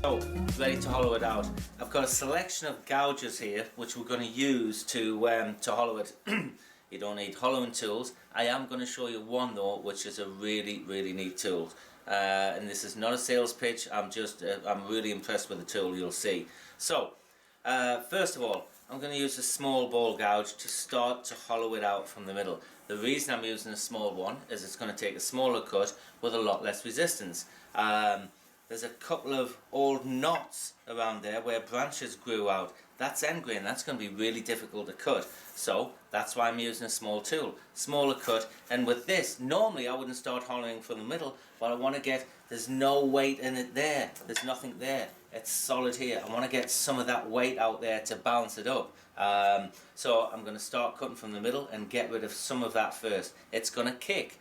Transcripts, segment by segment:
So, ready to hollow it out. I've got a selection of gouges here which we're going to use to hollow it. You don't need hollowing tools. I am going to show you one though, which is a really neat tool. And this is not a sales pitch. I'm really impressed with the tool, you'll see. So, first of all, I'm going to use a small ball gouge to start to hollow it out from the middle. The reason I'm using a small one is it's going to take a smaller cut with a lot less resistance. There's a couple of old knots around there where branches grew out. That's end grain, that's going to be really difficult to cut. So that's why I'm using a small tool. Smaller cut, and with this, normally I wouldn't start hollowing from the middle, but I want to get, there's no weight in it there. There's nothing there. It's solid here. I want to get some of that weight out there to balance it up. So I'm going to start cutting from the middle and get rid of some of that first. It's going to kick.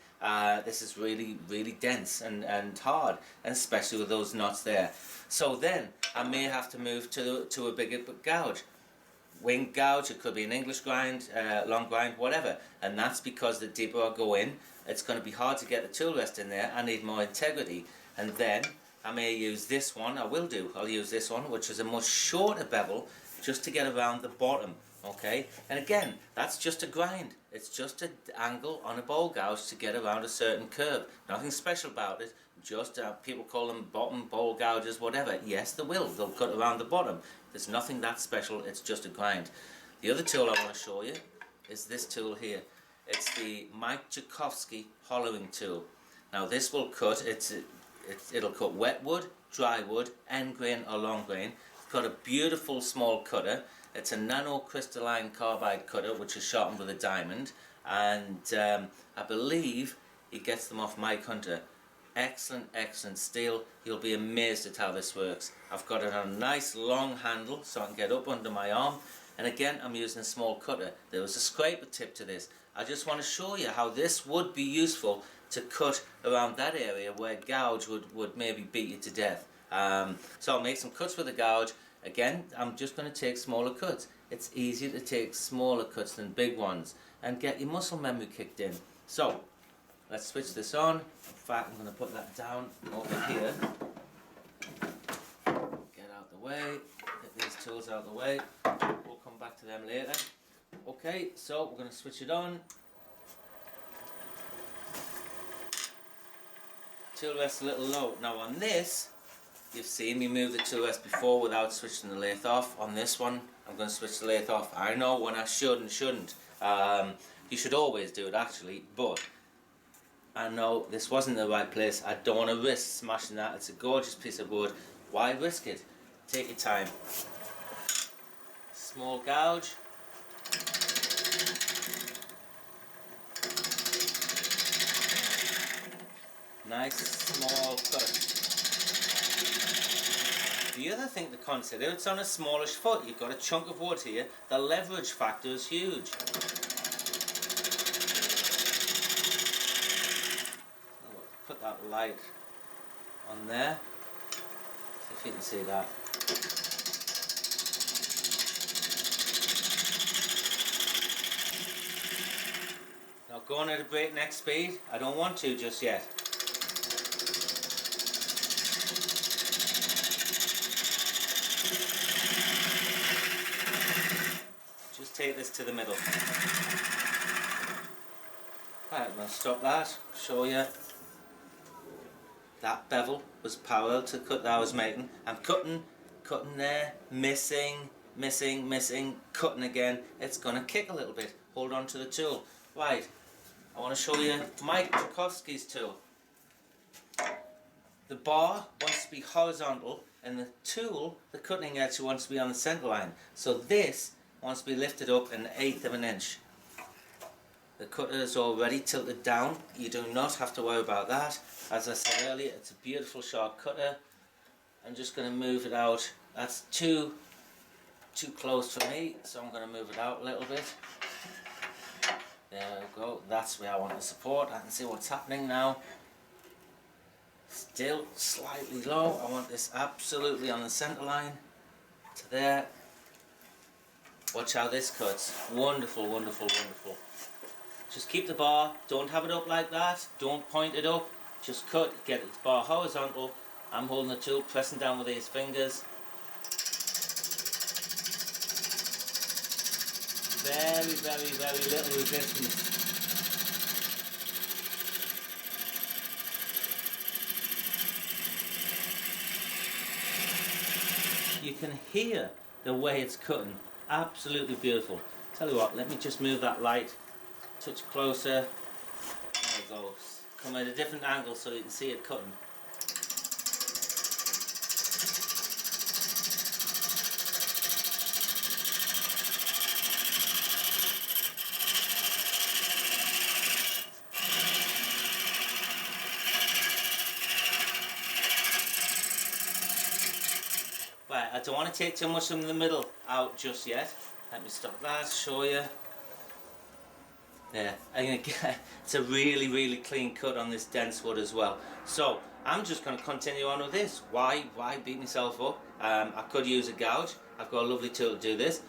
This is really dense and hard, and especially with those knots there. So then I may have to move to a bigger gouge. Wing gouge, it could be an English grind, long grind, whatever. And that's because the deeper I go in, it's going to be hard to get the tool rest in there. I need more integrity. And then I may use this one, I'll use this one, which is a much shorter bevel, just to get around the bottom. Okay, and again, that's just a grind. It's just an angle on a bowl gouge to get around a certain curve. Nothing special about it. Just people call them bottom bowl gouges, whatever. Yes, they will. They'll cut around the bottom. There's nothing that special. It's just a grind. The other tool I want to show you is this tool here. It's the Mike Jakovsky hollowing tool. Now this will cut. It'll cut wet wood, dry wood, end grain or long grain. It's got a beautiful small cutter. It's a nanocrystalline carbide cutter which is sharpened with a diamond, and I believe he gets them off Mike Hunter. Excellent steel. You'll be amazed at how this works. I've got it on a nice long handle so I can get up under my arm, and again I'm using a small cutter. There was a scraper tip to this. I just want to show you how this would be useful to cut around that area where gouge would maybe beat you to death. So I'll make some cuts with a gouge. Again, I'm just going to take smaller cuts. It's easier to take smaller cuts than big ones and get your muscle memory kicked in. So, let's switch this on. In fact, I'm going to put that down over here. Get out the way. Get these tools out of the way. We'll come back to them later. Okay, so we're going to switch it on. Tool rest a little low. Now on this, you've seen me move the tool rest before without switching the lathe off. On this one, I'm going to switch the lathe off. I know when I should and shouldn't. You should always do it actually, but I know this wasn't the right place. I don't want to risk smashing that. It's a gorgeous piece of wood. Why risk it? Take your time. Small gouge. Nice small cut. The other thing to consider, it's on a smallish foot. You've got a chunk of wood here. The leverage factor is huge. Put that light on there. See if you can see that. Now going at a breakneck speed. I don't want to just yet. Take this to the middle. Right, I'm going to stop that, show you. That bevel was parallel to the cut that I was making. I'm cutting there, missing, cutting again. It's going to kick a little bit. Hold on to the tool. Right, I want to show you Mike Jakovsky's tool. The bar wants to be horizontal, and the tool, the cutting edge, wants to be on the center line. So this wants to be lifted up 1/8 of an inch. The cutter is already tilted down. You do not have to worry about that. As I said earlier, it's a beautiful sharp cutter. I'm just going to move it out. That's too close for me, so I'm going to move it out a little bit. There we go. That's where I want the support. I can see what's happening now. Still slightly low. I want this absolutely on the center line. To there. Watch how this cuts. Wonderful. Just keep the bar. Don't have it up like that. Don't point it up. Just cut. Get the bar horizontal. I'm holding the tool, pressing down with these fingers. Very, very, very little resistance. You can hear the way it's cutting. Absolutely beautiful. Tell you what, let me just move that light touch closer. There it goes. Come at a different angle so you can see it cutting. Right, I don't want to take too much from the middle out just yet. Let me stop that, show you. Yeah, and it's a really, really clean cut on this dense wood as well. So I'm just going to continue on with this. Why beat myself up? I could use a gouge. I've got a lovely tool to do this.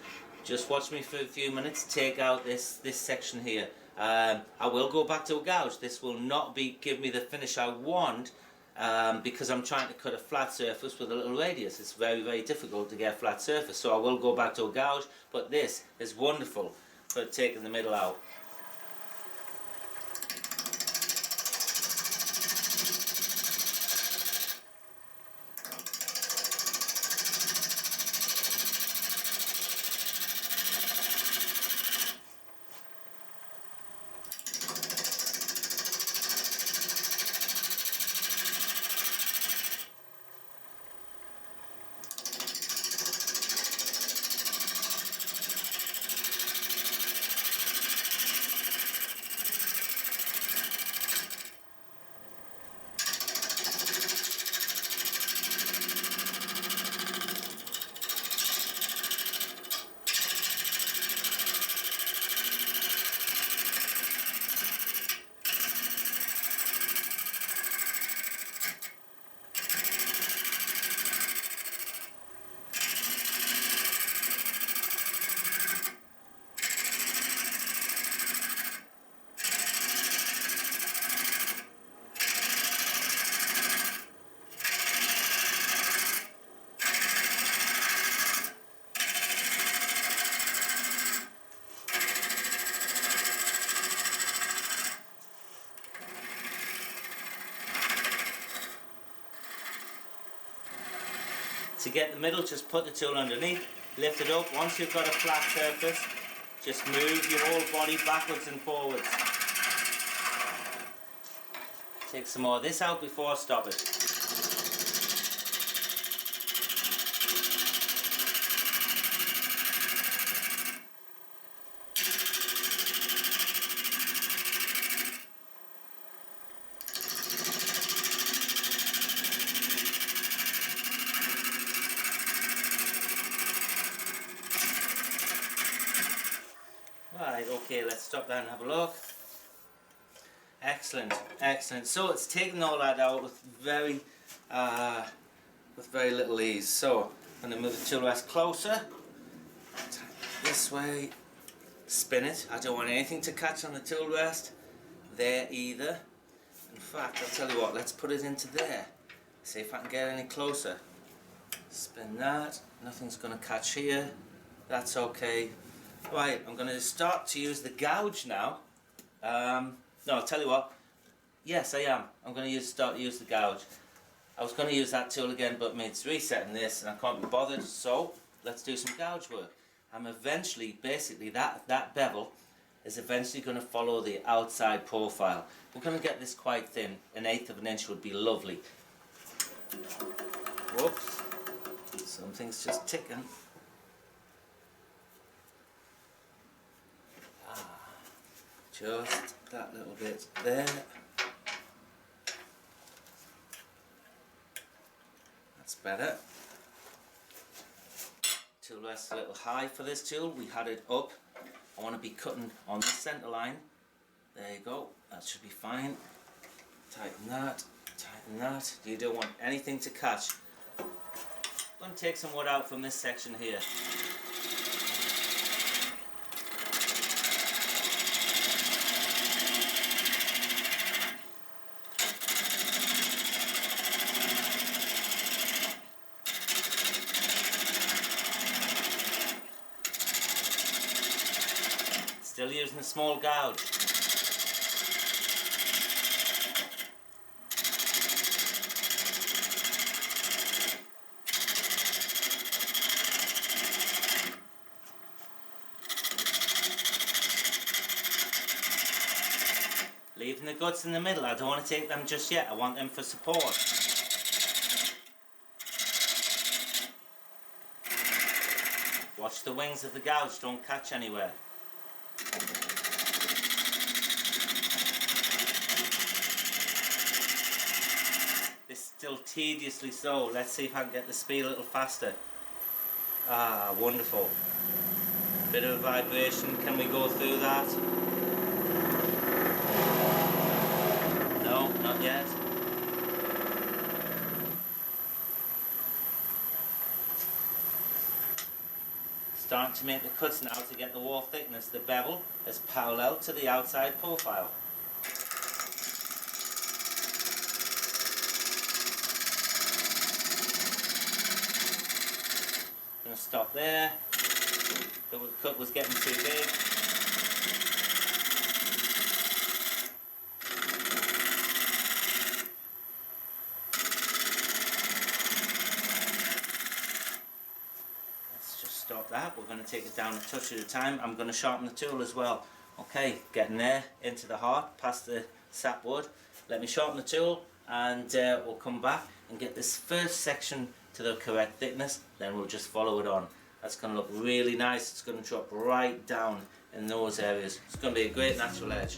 Just watch me for a few minutes. Take out this section here. I will go back to a gouge. This will not give me the finish I want. Because I'm trying to cut a flat surface with a little radius. It's very, very difficult to get a flat surface, so I will go back to a gouge, but this is wonderful for taking the middle out. To get the middle, just put the tool underneath, lift it up. Once you've got a flat surface, just move your whole body backwards and forwards. Take some more of this out before I stop it. Right, okay, let's stop there and have a look. Excellent, excellent. So it's taken all that out with very little ease. So I'm going to move the tool rest closer, this way, spin it. I don't want anything to catch on the tool rest there either. In fact, I'll tell you what, let's put it into there. See if I can get any closer. Spin that, nothing's going to catch here. That's okay. Right, I'm going to start to use the gouge now. No, I'll tell you what. Yes, I am. I'm going to start to use the gouge. I was going to use that tool again, but it's resetting this and I can't be bothered. So let's do some gouge work. I'm eventually, basically, that bevel is eventually going to follow the outside profile. We're going to get this quite thin. 1/8 of an inch would be lovely. Whoops. Something's just ticking. Just that little bit there. That's better. Tool rest a little high for this tool. We had it up. I want to be cutting on the centre line. There you go. That should be fine. Tighten that. Tighten that. You don't want anything to catch. I'm going to take some wood out from this section here. Still using a small gouge. Leaving the guts in the middle, I don't want to take them just yet, I want them for support. Watch the wings of the gouge, don't catch anywhere. This is still tediously slow, let's see if I can get the speed a little faster. Ah, wonderful. Bit of vibration, can we go through that? No, not yet. Starting to make the cuts now to get the wall thickness. The bevel is parallel to the outside profile. I'm going to stop there. The cut was getting too big. Stop that. We're going to take it down a touch at a time. I'm going to sharpen the tool as well. Okay, getting there into the heart, past the sapwood. Let me sharpen the tool and we'll come back and get this first section to the correct thickness, then we'll just follow it on. That's going to look really nice. It's going to drop right down in those areas. It's going to be a great natural edge.